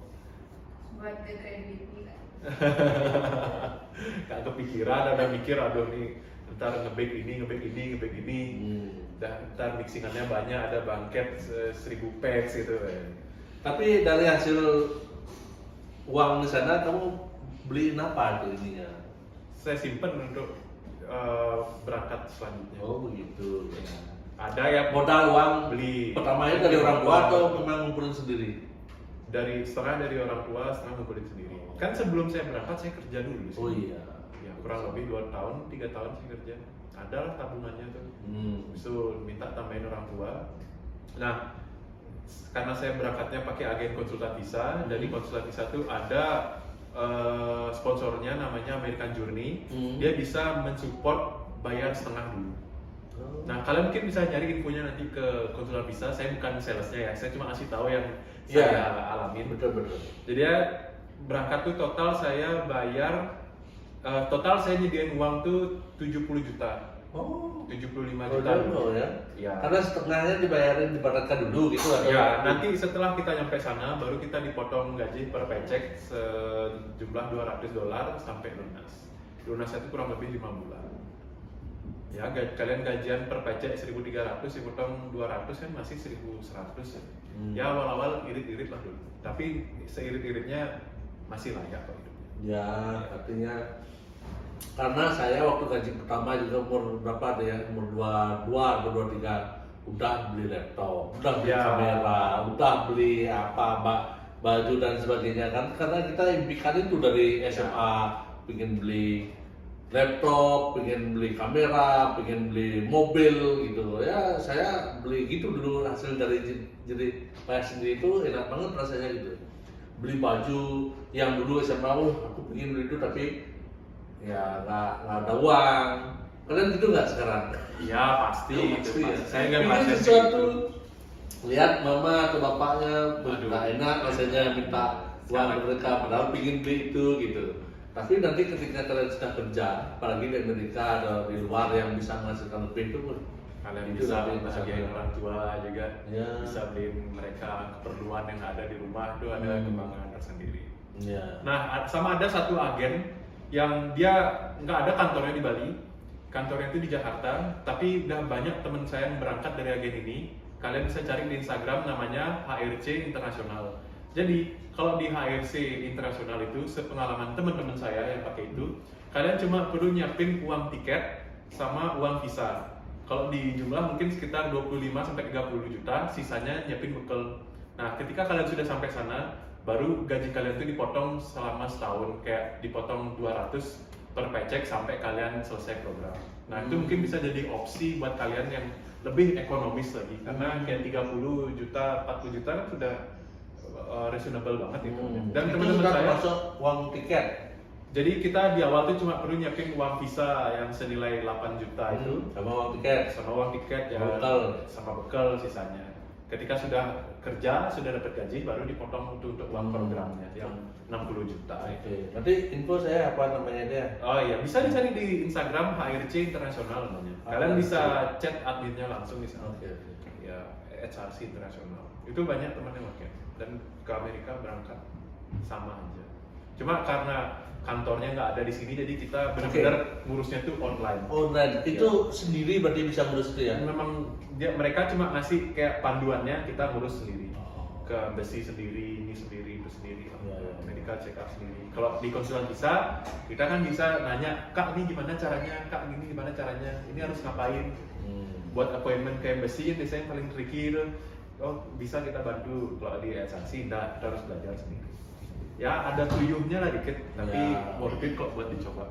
Buat ke credibility Kak. Gak kepikiran, ada mikir aduh nih ntar ngebake ini. Dan ntar mixingannya banyak, ada bangket 1000 packs gitu. Tapi dari hasil uang di sana kamu beliin apa tuh ininya? Saya simpen untuk berangkat selanjutnya. Oh begitu. Ada ya Modal uang beli pertamanya dari orang tua atau memang ngumpulin sendiri? setengah dari orang tua, setengah ngumpulin sendiri. Kan sebelum saya berangkat saya kerja dulu di sini. Oh iya. Ya kurang lebih 2 tahun, 3 tahun saya kerja. Ada lah tabungannya tuh. Itu minta tambahin orang tua. Nah, karena saya berangkatnya pakai agen konsultan visa, dari konsultan visa tuh ada sponsornya namanya American Journey. Dia bisa mensupport bayar setengah dulu. Nah, kalian mungkin bisa nyari infonya nanti ke konsultan visa. Saya bukan salesnya ya, saya cuma ngasih tahu yang saya alamin. Betul. Jadi ya berangkat tuh total saya bayar, total saya nyediain uang tuh 70 juta. Oh. 75 Oh, juta dulu ya? Iya. Karena setengahnya dibayarin dibaratkan dulu gitu atau? Ya, nanti setelah kita nyampe sana baru kita dipotong gaji per paycheck sejumlah $200 sampai lunas. Lunasnya itu kurang lebih 5 bulan. Ya, kalian gajian per paycheck 1.300, dipotong 200 kan masih 1.100 ya. Ya awal-awal irit-irit lah dulu. Tapi seirit-iritnya masih layak kok hidupnya. Ya, artinya karena saya waktu gaji pertama juga umur berapa ada ya, umur 22 atau 23 udah beli laptop, udah beli kamera, udah beli apa baju dan sebagainya kan, karena kita impikan itu dari SMA pengen beli laptop, pengen beli kamera, pengen beli mobil gitu ya. Saya beli gitu dulu, hasil dari jadi payah sendiri itu enak banget rasanya gitu. Beli baju yang dulu SMA aku pengen beli itu tapi ya nggak ada uang. Kalian gitu nggak sekarang? Ya pasti, Pasti ya. Saya nggak Bikin ngerasain sesuatu, gitu. lihat mama atau bapaknya Aduh. nggak enak rasanya minta uang ke mereka, padahal pingin beli itu gitu. Tapi nanti ketika kalian sudah kerja, apalagi di Amerika atau di luar yang bisa menghasilkan lebih itu pun Kalian itu bisa nanti bahagiain orang tua juga, Ya. bisa beliin mereka keperluan yang ada di rumah, itu ada kebanggaan tersendiri. ya. Nah, sama ada satu agen yang dia nggak ada kantornya di Bali, kantornya itu di Jakarta, tapi udah banyak teman saya yang berangkat dari agen ini kalian bisa cari di Instagram namanya HRC Internasional. Jadi kalau di HRC Internasional itu, sepengalaman teman-teman saya yang pakai itu, kalian cuma perlu nyiapin uang tiket sama uang visa. Kalau di jumlah mungkin sekitar 25-30 juta, sisanya nyiapin bekal. Nah, ketika kalian sudah sampai sana, baru gaji kalian itu dipotong selama setahun, kayak dipotong 200 per paycheck sampai kalian selesai program. Nah, itu mungkin bisa jadi opsi buat kalian yang lebih ekonomis lagi, karena kayak 30 juta, 40 juta kan sudah reasonable banget itu. Dan itu teman-teman sudah saya, termasuk uang tiket. jadi kita di awal tuh cuma perlu nyiapin uang visa yang senilai 8 juta itu, sama uang tiket. sama uang tiket ya, Bekal. sama bekal sisanya. Ketika sudah kerja, sudah dapat gaji, baru dipotong untuk uang programnya yang 60 juta itu. Oke, nanti info saya apa namanya dia? Oh iya, bisa dicari di Instagram HRC Internasional namanya. Kalian bisa chat adminnya langsung di sana. Oke, oke. Ya, HRC Internasional. Itu banyak teman yang pakai dan ke Amerika berangkat sama aja. Cuma karena kantornya nggak ada di sini, jadi kita benar-benar ngurusnya tuh online. Online itu sendiri berarti bisa ngurus itu ya? Memang mereka cuma ngasih kayak panduannya, kita ngurus sendiri. Oh. Ke embassy sendiri, ini sendiri, itu sendiri, Ya, ya. medical check up sendiri. Kalau di konsulat visa, kita kan bisa nanya, Kak ini gimana caranya, Kak ini gimana caranya, ini harus ngapain. Buat appointment ke embassy yang biasanya paling tricky itu, oh bisa kita bantu. Kalau di SRC, kita harus belajar sendiri. Ya ada tuyulnya lah dikit, tapi Ya. worth it kok buat dicoba.